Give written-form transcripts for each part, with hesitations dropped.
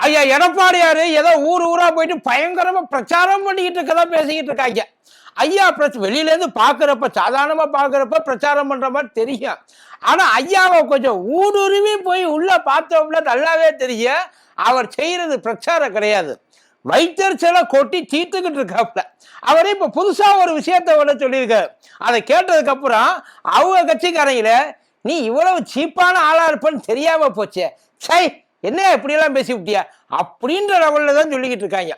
ஐயா எடப்பாடியாரு ஏதோ ஊரா போயிட்டு பயங்கரமா பிரச்சாரம் பண்ணிக்கிட்டு இருக்கதா பேசிக்கிட்டு இருக்காங்க. ஐயா வெளியில இருந்து பாக்குறப்ப, சாதாரணமா பாக்குறப்ப பிரச்சாரம் பண்ற மாதிரி தெரியும். ஆனா ஐயாவை கொஞ்சம் ஊடுருவி போய் உள்ள பார்த்தோம்னா நல்லாவே தெரியும் அவர் செய்யறது பிரச்சாரம் கிடையாது. வைத்தறிச்சல கொட்டி தீர்த்துக்கிட்டு இருக்காப்ல. அவரே இப்ப புதுசா ஒரு விஷயத்த விட சொல்லியிருக்காரு. அதை கேட்டதுக்கு அப்புறம் அவங்க கட்சிக்காரங்கள நீ இவ்வளவு சீப்பான ஆளா இருப்பன்னு தெரியாம போச்சே, சை என்ன இப்படியெல்லாம் பேசி விட்டியா அப்படின்ற லெவல்ல தான் சொல்லிக்கிட்டு இருக்காங்க.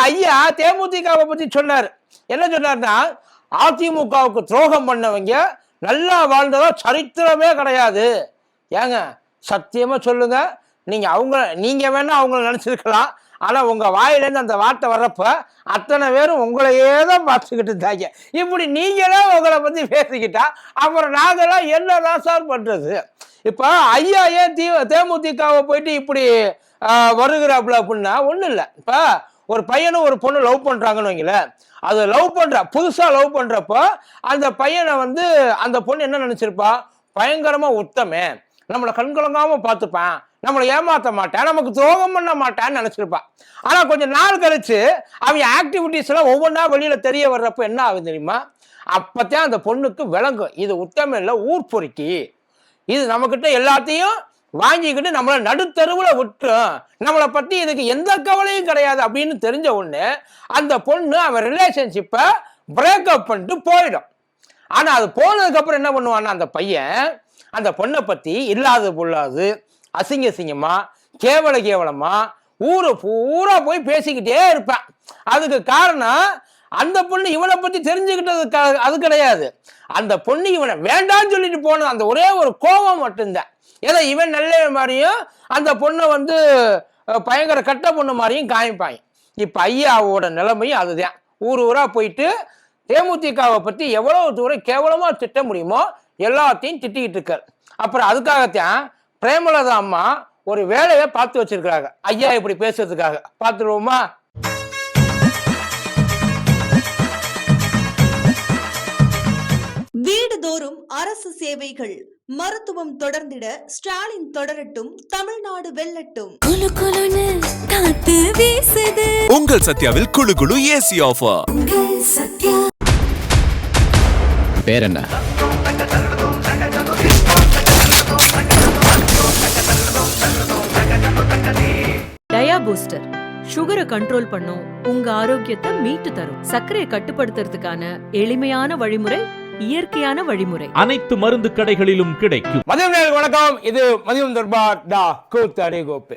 ஐயா தேமுதிகவை பத்தி சொன்னார். என்ன சொன்னார்னா, அதிமுகவுக்கு துரோகம் பண்ணவங்க நல்லா வாழ்ந்ததா சரித்திரமே கிடையாது. ஏங்க சத்தியமா சொல்லுங்க, நீங்க வேணா அவங்கள நினைச்சிருக்கலாம். ஆனா உங்க வாயிலேருந்து அந்த வார்த்தை வர்றப்ப அத்தனை பேரும் உங்களையே தான் பார்த்துக்கிட்டு இருந்தாங்க. இப்படி நீங்களே உங்களை பத்தி பேசிக்கிட்டா அப்புறம் நாங்களாம் என்னதான் சார் பண்றது? இப்ப ஐயா ஏன் தேமுதிகவை போயிட்டு இப்படி வருகிறாப்புல அப்படின்னா ஒண்ணும் இல்லை. இப்ப ஒரு பையனும் ஒரு பொண்ணு லவ் பண்றாங்கன்னு வைங்களேன், அது புதுசா லவ் பண்றப்போ அந்த பையனை அந்த பொண்ணு என்ன நினைச்சிருப்பா, பயங்கரமா உத்தமே, நம்மளை கண்கலங்காம பார்த்துப்பான், நம்மளை ஏமாத்த மாட்டான், நமக்கு துரோகம் பண்ண மாட்டான்னு நினைச்சிருப்பான். ஆனா கொஞ்சம் நாள் கழிச்சு அவங்க ஆக்டிவிட்டிஸ் எல்லாம் ஒவ்வொன்றா வெளியில தெரிய வர்றப்ப என்ன ஆகுது தெரியுமா, அப்பத்தான் அந்த பொண்ணுக்கு விளங்கும் இது உத்தம இல்லை, ஊர் பொறுக்கி, இது நம்மகிட்ட எல்லாத்தையும் வாங்கிக்கிட்டு நம்மளை நடுத்தருவில் விட்டுரும், நம்மளை பத்தி இதுக்கு எந்த கவலையும் கிடையாது அப்படின்னு தெரிஞ்ச உடனே அந்த பொண்ணு அவன் ரிலேஷன்ஷிப்பை பிரேக்அப் பண்ணிட்டு போயிடும். ஆனா அது போனதுக்கு அப்புறம் என்ன பண்ணுவான்னா, அந்த பையன் அந்த பொண்ணை பத்தி இல்லாது பொல்லாது அசிங்கமா கேவலமா ஊரா போய் பேசிக்கிட்டே இருப்பான். அதுக்கு காரணம் அந்த பொண்ணு இவனை பத்தி தெரிஞ்சுக்கிட்டது அது கிடையாது, அந்த பொண்ணு இவனை வேண்டான்னு சொல்லிட்டு போனது அந்த ஒரே ஒரு கோபம் மட்டும்தான். ஏதோ இவன் நல்ல மாதிரியும் அந்த பொண்ணை பயங்கர கட்ட பொண்ணு மாதிரியும் காமிப்பாங்க. இப்ப ஐயாவோட நிலைமையும் அதுதான். ஊரா போயிட்டு தேமுதிகவை பத்தி எவ்வளவு தூரம் கேவலமா திட்ட முடியுமோ எல்லாத்தையும் திட்டிக்கிட்டு இருக்காரு. அப்புறம் அதுக்காகத்தான் பிரேமலதா அம்மா ஒரு வேலையை பார்த்து வச்சிருக்கிறாங்க ஐயா இப்படி பேசுறதுக்காக. பார்த்துருவோமா? வீடுதோறும் அரசு சேவைகள், மருத்துவம் தொடர்ந்திட ஸ்டாலின் தொடரட்டும், தமிழ்நாடு வெல்லட்டும். குளு குளுன்னு காத்து வீசுது. உங்கள் சத்யாவில் குளு குளு ஏசி ஆஃபர். பேர் என்ன? டயா பூஸ்டர் சுகரை கண்ட்ரோல் பண்ணும், உங்க ஆரோக்கியத்தை மீட்டு தரும். சர்க்கரையை கட்டுப்படுத்துறதுக்கான எளிமையான வழிமுறை, இயற்கையான வழிமுறை. அனைத்து மருந்து கடைகளிலும் கிடைக்கும். மதியம் வணக்கம். இது மதியம் தர்பார் டா கூத்தடி கோப்பு.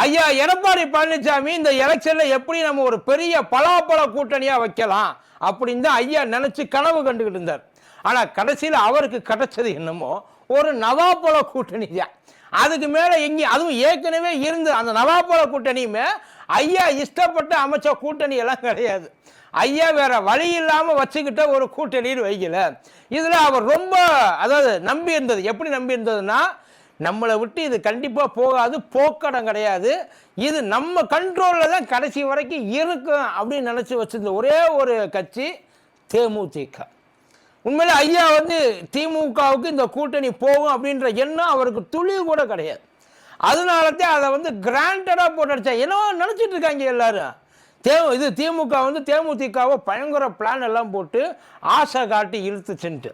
ஐயா எடப்பாடி பழனிசாமி இந்த எலெக்ஷன்ல எப்படி நம்ம ஒரு பெரிய பலாப்பழ கூட்டணியா வைக்கலாம் அப்படின்னு தான் ஐயா நினைச்சு கனவு கண்டுகிட்டு இருந்தார். ஆனா கடைசியில அவருக்கு கிடைச்சது என்னமோ ஒரு நவாப்பழ கூட்டணி தான். அதுக்கு மேல அதுவும் ஏற்கனவே இருந்து அந்த நவாப்பழ கூட்டணியுமே ஐயா இஷ்டப்பட்டு அமைச்ச கூட்டணி எல்லாம் கிடையாது. ஐயா வேற வழி இல்லாம வச்சுக்கிட்ட ஒரு கூட்டணின்னு வைக்கல. இதுல அவர் ரொம்ப நம்பி இருந்தது. எப்படி நம்பி இருந்ததுன்னா, நம்மளை விட்டு இது கண்டிப்பா போகாது, போக்கடம் கிடையாது, இது நம்ம கண்ட்ரோல்ல தான் கடைசி வரைக்கும் இருக்கும் அப்படின்னு நினைச்சு வச்சிருந்த ஒரே ஒரு கட்சி தேமுதிக. உண்மையில ஐயா திமுகவுக்கு இந்த கூட்டணி போகும் அப்படின்ற எண்ணம் அவருக்கு துளி கூட கிடையாது. அதனாலதான் அதை கிராண்டடா போட்டு அடிச்சா. என்ன நினைச்சிட்டு இருக்காங்க எல்லாரும், திமுக தேமுதிகவை பயங்கர பிளான் எல்லாம் போட்டு ஆசை காட்டி இழுத்துச்சுன்ட்டு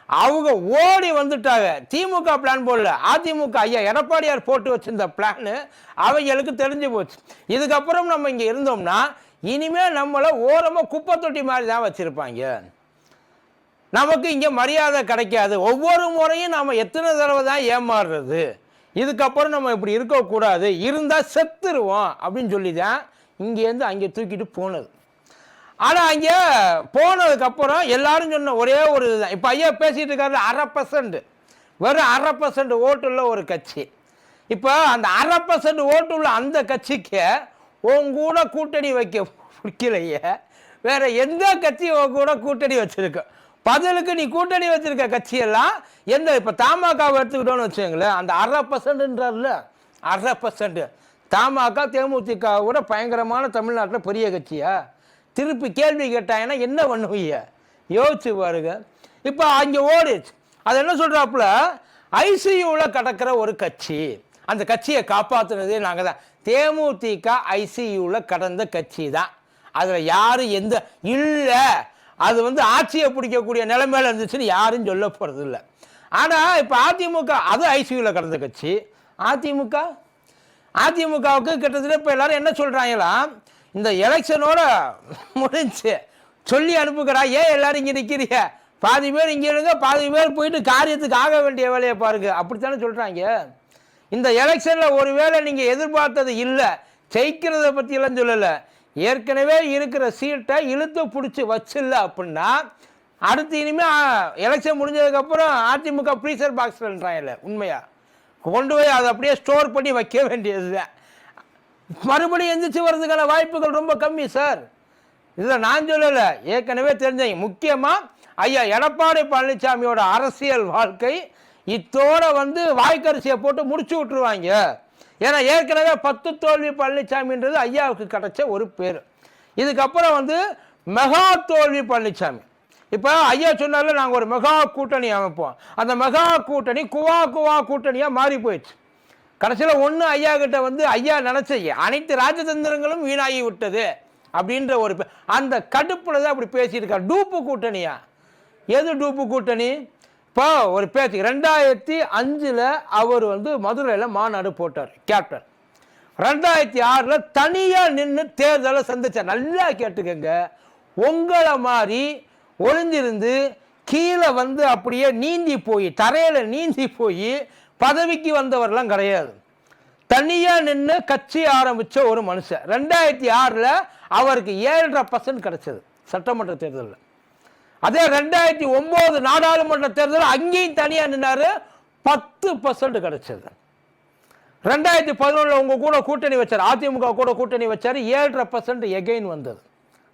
அவங்க ஓடி வந்துட்டாங்க. திமுக பிளான் போடல, அதிமுக ஐயா எடப்பாடியார் போட்டு வச்சிருந்த பிளான் அவங்களுக்கு தெரிஞ்சு போச்சு. இதுக்கப்புறம் நம்ம இங்க இருந்தோம்னா இனிமேல் நம்மளை ஓரமா குப்பை தொட்டி மாதிரி தான் வச்சிருப்பாங்க, நமக்கு இங்க மரியாதை கிடைக்காது, ஒவ்வொரு முறையும் நாம எத்தனை தடவை தான் ஏமாறுறது, இதுக்கப்புறம் நம்ம இப்படி இருக்கக்கூடாது, இருந்தா செத்துருவோம் அப்படின்னு சொல்லி தான் இங்கேருந்து அங்கே தூக்கிட்டு போனது. ஆனா அங்க போனதுக்கு அப்புறம் எல்லாரும் சொன்ன ஒரே ஒரு இதுதான். இப்ப ஐயா பேசிட்டு இருக்காரு 1/2%, வெறும் 1/2% ஓட்டுள்ள ஒரு கட்சி. இப்ப அந்த 1/2% ஓட்டுள்ள அந்த கட்சிக்கு உன் கூட கூட்டணி வைக்க பிடிக்கலையே, வேற எந்த கட்சி உன் கூட கூட்டணி வச்சிருக்க? பதிலுக்கு நீ கூட்டணி வச்சிருக்க கட்சியெல்லாம் எந்த? இப்ப தமாகாவை எடுத்துக்கிட்டோன்னு வச்சுங்களேன், அந்த 1/2%ன்றார்ல, 1/2% தமாக தேமுதிக கூட பயங்கரமான தமிழ்நாட்டில் பெரிய கட்சியா? திருப்பி கேள்வி கேட்டாங்கன்னா என்ன பண்ணுவீங்க? யோசிச்சு பாருங்க. இப்போ அங்கே ஓடிச்சு. அது என்ன சொல்றாப்புல, ஐசியூவில் கிடக்கிற ஒரு கட்சி, அந்த கட்சியை காப்பாற்றுனதே நாங்கள் தான், தேமுதிக ஐசியூவில் கடந்த கட்சி தான். அதில் யாரும் எந்த இல்லை, அது வந்து ஆட்சியை பிடிக்கக்கூடிய நிலைமையில இருந்துச்சுன்னு யாரும் சொல்ல போகிறது இல்லை. ஆனால் இப்போ அதிமுக அது ஐசியூவில் கடந்த கட்சி. அதிமுகவுக்கு கிட்டத்தட்ட இப்போ எல்லாரும் என்ன சொல்கிறாங்களா, இந்த எலெக்ஷனோட முடிஞ்சு சொல்லி அனுப்புகிறா, ஏன் எல்லாரும் இங்கே நிற்கிறீங்க, பாதி பேர் இங்கே இருங்க, பாதி பேர் போயிட்டு காரியத்துக்கு ஆக வேண்டிய வேலையை பாருங்க, அப்படித்தானே சொல்கிறாங்க. இந்த எலெக்ஷனில் ஒருவேளை நீங்கள் எதிர்பார்த்தது இல்லை, ஜெயிக்கிறத பற்றியெல்லாம் சொல்லலை, ஏற்கனவே இருக்கிற சீட்டை இழுத்து பிடிச்சி வச்சில்ல அப்படின்னா அடுத்து இனிமேல் எலெக்ஷன் முடிஞ்சதுக்கப்புறம் அதிமுக ஃப்ரீசர் பாக்ஸ்லன்றாங்கல்ல, உண்மையா கொண்டு போய் அதை அப்படியே ஸ்டோர் பண்ணி வைக்க வேண்டியது தான். மறுபடியும் எந்திரிச்சு வர்றதுக்கான வாய்ப்புகள் ரொம்ப கம்மி சார். இதில் நான் சொல்லலை, ஏற்கனவே தெரிஞ்சவங்க. முக்கியமாக ஐயா எடப்பாடி பழனிசாமியோட அரசியல் வாழ்க்கை இத்தோட வந்து வாய்க்கரிசியை போட்டு முடிச்சு விட்டுருவாங்க. ஏன்னா ஏற்கனவே 10 தோல்வி பழனிசாமின்றது ஐயாவுக்கு கிடைச்ச ஒரு பேர். இதுக்கப்புறம் வந்து மெகா தோல்வி பழனிசாமி. இப்போ ஐயா சொன்னால நாங்கள் ஒரு மெகா கூட்டணி அமைப்போம், அந்த மெகா கூட்டணி குவா கூட்டணியாக மாறி போயிடுச்சு. கடைசியில் ஒன்று ஐயா கிட்ட வந்து ஐயா நினச்ச அனைத்து ராஜதந்திரங்களும் வீணாகி விட்டது அப்படின்ற ஒரு அந்த கடுப்பில் தான் அப்படி பேசியிருக்கார். டூப்பு கூட்டணியா? எது டூப்பு கூட்டணி? இப்போ ஒரு பேச்சு 2005 அவர் வந்து மதுரையில் மாநாடு போட்டார் கேப்டன். 2006 தனியாக நின்று தேர்தலை சந்திச்சார். நல்லா கேட்டுக்கங்க, உங்களை மாதிரி ஒளிஞ்சிருந்து கீழே வந்து அப்படியே நீந்தி போய் தரையில் நீந்தி போய் பதவிக்கு வந்தவரெல்லாம் கிடையாது. தனியாக நின்று கட்சி ஆரம்பித்த ஒரு மனுஷன். 2006 அவருக்கு 7.5% கிடைச்சது சட்டமன்ற தேர்தலில். அதே 2009 நாடாளுமன்ற தேர்தலில் அங்கேயும் தனியாக நின்னாரு, 10% கிடைச்சது. 2011 உங்க கூட கூட்டணி வச்சார், அதிமுக கூட கூட்டணி வச்சார், 7.5% எகைன் வந்தது.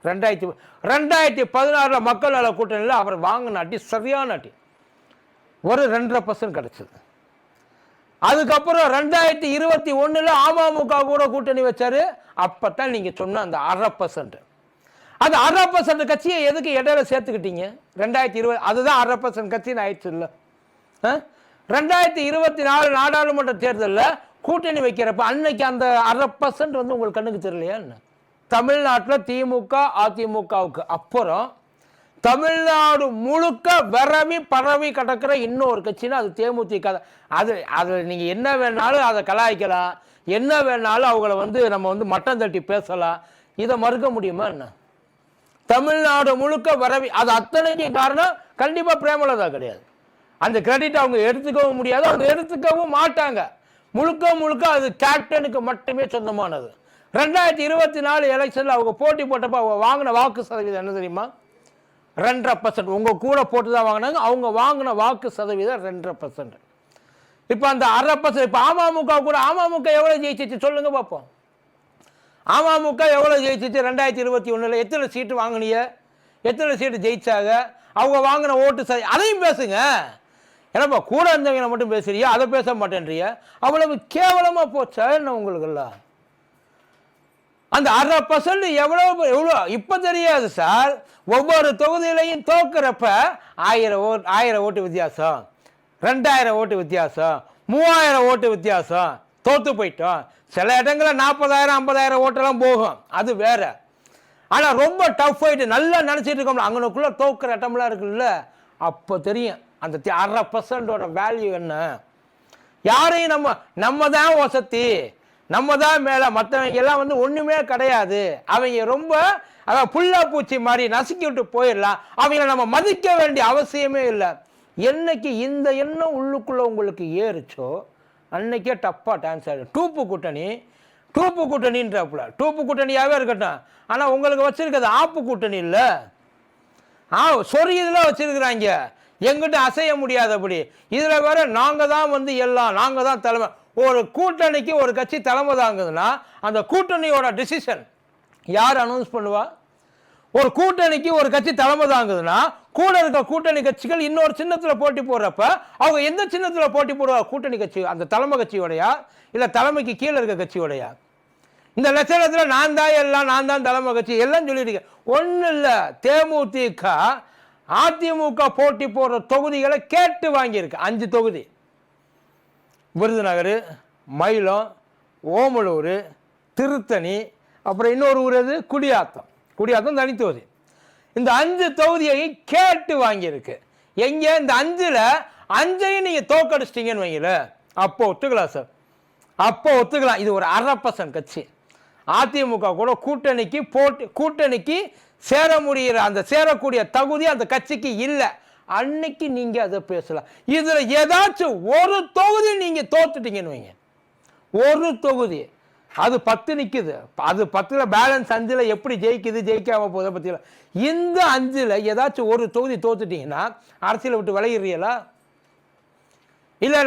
2016 மக்கள் நல கூட்டணியில் அவர் வாங்கின அடி சரியான அடி, ஒரு 2.5% கிடைச்சது. அதுக்கப்புறம் 2021 அமமுக கூட கூட்டணி வச்சாரு, அப்பதான் நீங்க சொன்ன அந்த 1/2%. அந்த 1/2% கட்சியை எதுக்கு இடையில சேர்த்துக்கிட்டீங்க? 2020 அதுதான் 1/2% கட்சின்னு ஆயிடுச்சு இல்லை. 2024 நாடாளுமன்ற தேர்தலில் கூட்டணி வைக்கிறப்ப அன்னைக்கு அந்த 1/2% வந்து உங்களுக்கு கண்ணுக்கு தெரியலையா என்ன? தமிழ்நாட்டில் திமுக அதிமுகவுக்கு அப்புறம் தமிழ்நாடு முழுக்க பரவி கிடக்கிற இன்னொரு கட்சின்னா அது தேமுதிக. அது நீங்கள் என்ன வேணாலும் அதை கலாய்க்கலாம், என்ன வேணாலும் அவங்கள வந்து நம்ம வந்து மட்டம் தட்டி பேசலாம், இதை மறுக்க முடியுமா என்ன? தமிழ்நாடு முழுக்க அது அத்தனைக்கு காரணம் கண்டிப்பாக பிரேமலதா கிடையாது. அந்த கிரெடிட் அவங்க எடுத்துக்கவும் முடியாது, அவங்க எடுத்துக்கவும் மாட்டாங்க. முழுக்க அது கேப்டனுக்கு மட்டுமே சொந்தமானது. 2024 எலெக்ஷனில் அவங்க போட்டி போட்டப்போ அவங்க வாங்கின வாக்கு சதவீதம் என்ன தெரியுமா? 2.5%. உங்கள் கூட போட்டு தான் வாங்கினாங்க, அவங்க வாங்கின வாக்கு சதவீதம் 2.5%. இப்போ அந்த 1/2%. இப்போ அமமுக கூட அமமுக எவ்வளோ ஜெயிச்சிச்சு சொல்லுங்க பார்ப்போம். அமமுக எவ்வளோ ஜெயிச்சிச்சு 2021? எத்தனை சீட்டு வாங்கினீங்க, எத்தனை சீட்டு ஜெயிச்சாங்க, அவங்க வாங்கின ஓட்டு அதையும் பேசுங்க. ஏன்னாப்பா கூட இருந்தவங்க மட்டும் பேசுறியா, அதை பேச மாட்டேன்றிய, அவ்வளவு கேவலமாக போச்சா என்ன உங்களுக்கெல்லாம்? அந்த 1/2% எவ்வளோ இப்போ தெரியாது சார். ஒவ்வொரு தொகுதியிலையும் தோக்குறப்ப 1000 ஓட்டு வித்தியாசம், 2000 ஓட்டு வித்தியாசம், 3000 ஓட்டு வித்தியாசம், தோத்து போயிட்டோம். சில இடங்களில் 40,000 50,000 ஓட்டெல்லாம் போகும், அது வேற. ஆனால் ரொம்ப டஃப் ஆகிட்டு நல்லா நினச்சிட்டு இருக்கோம்ல, அங்கனுக்குள்ளே தோக்குற இடம்லாம் இருக்குல்ல, அப்போ தெரியும் அந்த 1/2%ஓட வேல்யூ என்ன. யாரையும் நம்ம தான் வசதி, நம்ம தான் மேலே, மற்றவங்க எல்லாம் வந்து ஒன்றுமே கிடையாது, அவங்க ரொம்ப புல்லா பூச்சி மாதிரி நசுக்கி விட்டு போயிடலாம், அவங்கள நம்ம மதிக்க வேண்டிய அவசியமே இல்லை. என்னைக்கு இந்த எண்ணம் உள்ளுக்குள்ளே உங்களுக்கு ஏறிச்சோ அன்னைக்கே டப்பாக டான்ஸ் ஆகிடும். டூப்பு கூட்டணின்றப்பல டூப்பு கூட்டணியாகவே இருக்கட்டும், ஆனால் உங்களுக்கு வச்சுருக்கிறது ஆப்பு கூட்டணி இல்லை, சொரியதில் வச்சுருக்குறாங்க, எங்கிட்ட அசைய முடியாதபடி. இதில் வேற நாங்கள் தான் வந்து எல்லாம், நாங்கள் தான் தலைமை. ஒரு கூட்டணிக்கு ஒரு கட்சி தலைமை தாங்குதுன்னா அந்த கூட்டணியோட டிசிஷன் யார் அனௌன்ஸ் பண்ணுவா? ஒரு கூட்டணிக்கு ஒரு கட்சி தலைமை தாங்குதுன்னா கூட இருக்க கூட்டணி கட்சிகள் இன்னொரு சின்னத்தில் போட்டி போடுறப்ப அவங்க எந்த சின்னத்தில் போட்டி போடுவா? கூட்டணி கட்சி அந்த தலைமை கட்சியோடையா இல்லை தலைமைக்கு கீழே இருக்க கட்சியோடையா? இந்த லட்சணத்தில் நான் தான் எல்லாம், நான் தான் தலைமை கட்சி எல்லாம் சொல்லியிருக்கேன். ஒன்றும் இல்லை, தேமுதிக அதிமுக போட்டி போடுற தொகுதிகளை கேட்டு வாங்கியிருக்கு. 5 தொகுதி, விருதுநகர், மயிலம், ஓமலூர், திருத்தணி, அப்புறம் இன்னொரு ஊர் எது, குடியாத்தம் தனித்தொகுதி. இந்த 5 தொகுதியை கேட்டு வாங்கியிருக்கு. எங்க இந்த 5ல் 5ஐயும் நீங்க தோக்கடிச்சிட்டீங்கன்னு வைங்கள, அப்போ ஒத்துக்கலாம் சார், அப்போ ஒத்துக்கலாம். இது ஒரு 1/2% கட்சி. அதிமுக கூட கூட்டணிக்கு சேர முடிகிற அந்த சேரக்கூடிய தகுதி அந்த கட்சிக்கு இல்லை. அன்னைக்கு நீங்க அதை பேசலாம். இதுல ஏதாச்சும் ஒரு தொகுதி நீங்க தோத்துட்டீங்கன்னு வைங்க, ஒரு தொகுதி, அது 10 நிக்குது, அது 10ல் பேலன்ஸ் 5ல் எப்படி ஜெயிக்காம போதை பத்தியில. இந்த 5ல் ஏதாச்சும் ஒரு தொகுதி தோத்துட்டீங்கன்னா அரசியலை விட்டு விலகிறீங்களா? இல்ல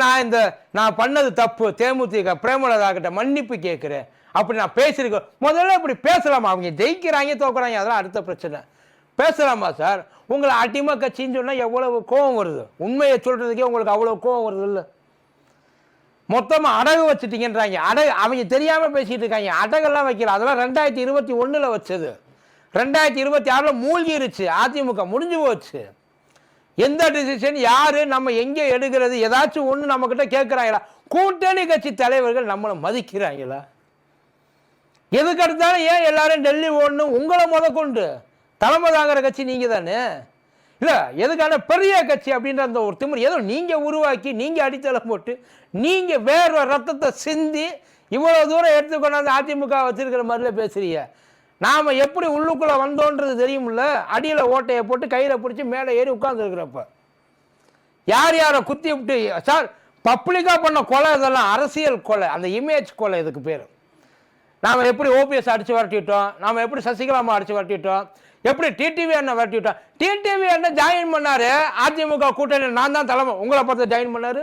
நான் பண்ணது தப்பு, தேமுதிக பிரேமலதா கிட்ட மன்னிப்பு கேட்கிறேன் அப்படி நான் பேசியிருக்கேன். முதல்ல இப்படி பேசலாமா? அவங்க ஜெயிக்கிறாங்க தோக்குறாங்க அதெல்லாம் அடுத்த பிரச்சனை. பேசலாமா சார்? உங்களை அதிமுக கட்சின்னு சொன்னா எவ்வளவு கோபம் வருது. உண்மையை சொல்றதுக்கே உங்களுக்கு அவ்வளவு கோபம் வருது இல்லை? மொத்தமா அடகு வச்சுட்டீங்கன்றாங்க. அவங்க தெரியாம பேசிட்டு இருக்காங்க. அடகெல்லாம் வைக்கல, அதெல்லாம் 2021 வச்சது. 2026 மூழ்கிருச்சு. அதிமுக முடிஞ்சு போச்சு. எந்த டிசிஷன் யாரு நம்ம எங்க எடுக்கிறது ஏதாச்சும் ஒண்ணு நம்ம கிட்ட கேட்கிறாங்களா? கூட்டணி கட்சி தலைவர்கள் நம்மளை மதிக்கிறாங்களா? எதுக்கு எடுத்தாலும் ஏன் எல்லாரும் டெல்லி ஓடணும்? உங்களை முதற்கொண்டு தலைமை தாங்கிற கட்சி நீங்க தானே. இல்ல எதுக்கான பெரிய கட்சி அப்படின்ற அந்த ஒரு திமிர் ஏதோ நீங்க உருவாக்கி, நீங்க அடித்தளம் போட்டு, நீங்க வேற ரத்தத்தை சிந்தி இவ்வளவு தூரம் எடுத்துக்கொண்டாந்து அதிமுக வச்சிருக்கிற மாதிரில பேசுறீங்க. நாம எப்படி உள்ளுக்குள்ள வந்தோன்றது தெரியும்ல. அடியில ஓட்டையை போட்டு கையில பிடிச்சி மேலே ஏறி உட்கார்ந்து இருக்கிறப்ப யார் யாரை குத்தி விட்டு சார் பப்ளிக்கா பண்ண கொலை, இதெல்லாம் அரசியல் கொலை, அந்த இமேஜ் கொலை. இதுக்கு பேர் நாம எப்படி ஓபிஎஸ் அடிச்சு வரட்டிட்டோம், நாம எப்படி சசிகலாமா அடிச்சு வரட்டிட்டோம், எப்படி டிடிவி அண்ணன் வரட்டிட்டோம். டிடிவி அண்ணன் ஜாயின் பண்ணாரு அதிமுக கூட்டணி, நான் தான் தலைமை, உங்களை பார்த்து ஜாயின் பண்ணாரு.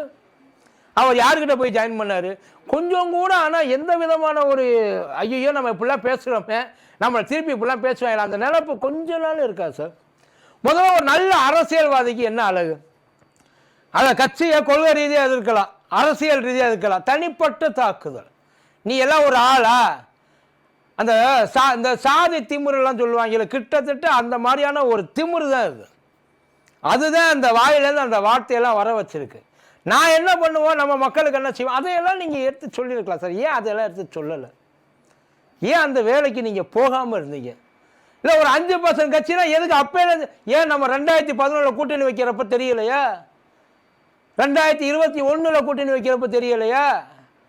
அவர் யாருக்கிட்ட போய் ஜாயின் பண்ணாரு? கொஞ்சம் கூட. ஆனால் எந்த விதமான ஒரு ஐயோ நம்ம இப்படிலாம் பேசுகிறோமே, நம்மளை திருப்பி இப்படிலாம் பேசுவாங்க, அந்த நினைப்பு கொஞ்ச நாள் இருக்கா சார்? முதல்ல ஒரு நல்ல அரசியல்வாதிக்கு என்ன அழகு? அதை கட்சியை கொள்கை ரீதியாக எதிர்க்கலாம், அரசியல் ரீதியாக எதிர்க்கலாம், தனிப்பட்ட தாக்குதல். நீ எல்லாம் ஒரு ஆளா? இந்த சாதி திமுறெல்லாம் சொல்லுவாங்க, கிட்டத்தட்ட அந்த மாதிரியான ஒரு திமுறு தான் இது. அதுதான் அந்த வாயிலேருந்து அந்த வார்த்தையெல்லாம் வர வச்சிருக்கு. நான் என்ன பண்ணுவோம், நம்ம மக்களுக்கு என்ன செய்வோம், அதையெல்லாம் நீங்கள் எடுத்து சொல்லியிருக்கலாம் சார். ஏன் அதெல்லாம் எடுத்து சொல்லலை? ஏன் அந்த வேலைக்கு நீங்கள் போகாமல் இருந்தீங்க? இல்லை ஒரு 5% கட்சினா எதுக்கு அப்பேலேருந்து? ஏன் நம்ம 2011 கூட்டணி வைக்கிறப்ப தெரியலையா? 2021 கூட்டணி வைக்கிறப்ப தெரியலையா?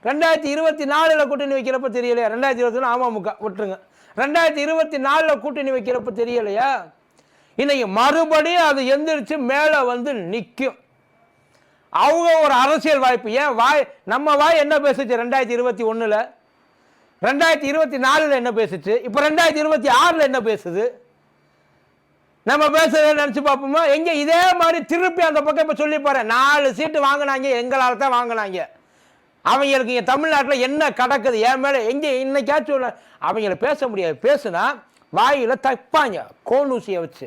2024 கூட்டணி வைக்கிறப்ப தெரியலையா? 2021 அமமுக விட்டுருங்க, 2024 கூட்டணி வைக்கிறப்ப தெரியலையா? இன்னைக்கு மறுபடியும் அது எந்திரிச்சு மேலே வந்து நிற்கும். அவங்க ஒரு அரசியல் வாய்ப்பு. ஏன் நம்ம வாய் என்ன பேசுச்சு 2021, 2024 என்ன பேசுச்சு, இப்போ 2026 என்ன பேசுது? நம்ம பேசுறத நினைச்சு பார்ப்போமா? எங்க இதே மாதிரி திருப்பி அந்த பக்கம் இப்ப சொல்லி பாரு, 4 சீட்டு வாங்கினாங்க, எங்களால தான் வாங்கினாங்க. அவங்களுக்கு இங்க தமிழ்நாட்டில் என்ன கடக்குது என் மேல? எங்க இன்னைக்காச்சும் அவங்கள பேச முடியாது. பேசுனா வாயில தப்பாங்க கோனூசியை வச்சு.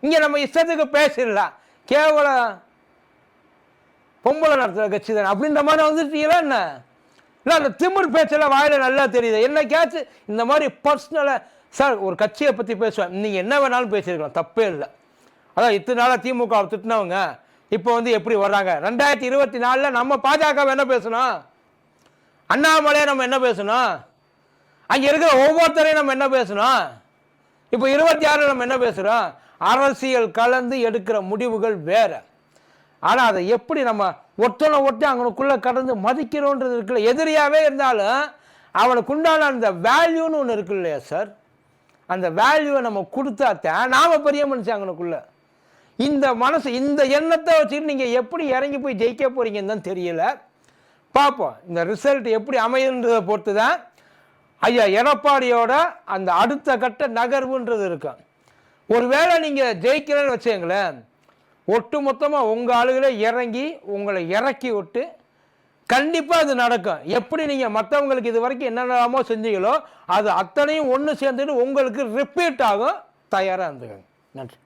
இங்க நம்ம இஷ்டத்துக்கு பேசிடலாம். கேவலம் பொம்பளை நடத்துகிற கட்சி தானே அப்படின்ற மாதிரி வந்துட்டீங்களா என்ன? இல்லை அந்த திமிர் பேச்செல்லாம் வாயில நல்லா தெரியுது. என்னைக்காச்சும் இந்த மாதிரி பர்சனலாக சார் ஒரு கட்சியை பற்றி பேசுவேன், நீங்கள் என்ன வேணாலும் பேசியிருக்கலாம், தப்பே இல்லை. அதான் இத்தனை நாளாக திமுக திட்டினவங்க இப்போ வந்து எப்படி வர்றாங்க? 2024 நம்ம பாஜக என்ன பேசணும்? அண்ணாமலையை நம்ம என்ன பேசணும்? அங்கே இருக்கிற ஒவ்வொருத்தரையும் நம்ம என்ன பேசணும்? இப்போ 26 நம்ம என்ன பேசுகிறோம்? அரசியல் கலந்து எடுக்கிற முடிவுகள் வேற. ஆனால் அதை எப்படி நம்ம ஒருத்தனை அவனுக்குள்ள கடந்து மதிக்கிறோன்றது இருக்குல்ல. எதிரியாவே இருந்தாலும் அவனுக்கு உண்டான அந்த வேல்யூன்னு ஒன்று இருக்கு இல்லையா சார்? அந்த வேல்யூவை நம்ம கொடுத்தாத்தான் நாம பெரிய மனுஷன் அவனுக்குள்ள. இந்த மனசு, இந்த எண்ணத்தை வச்சுட்டு நீங்க எப்படி இறங்கி போய் ஜெயிக்க போறீங்கன்னு தான் தெரியல. பார்ப்போம் இந்த ரிசல்ட் எப்படி அமையுன்றதை பொறுத்து தான் ஐயா எடப்பாடியோட அந்த அடுத்த கட்ட நகர்வுன்றது இருக்கும். ஒருவேளை நீங்க ஜெயிக்கிறேன்னு வச்சுங்களேன், ஒட்டு மொத்தமாக உங்கள் ஆளுகளே இறங்கி உங்களை இறக்கி விட்டு கண்டிப்பாக அது நடக்கும். எப்படி நீங்கள் மற்றவங்களுக்கு இது வரைக்கும் என்னென்னமோ செஞ்சீங்களோ அது அத்தனையும் ஒன்று சேர்ந்துட்டு உங்களுக்கு ரிப்பீட் ஆகும். தயாராக இருந்துக்கோங்க. நன்றி.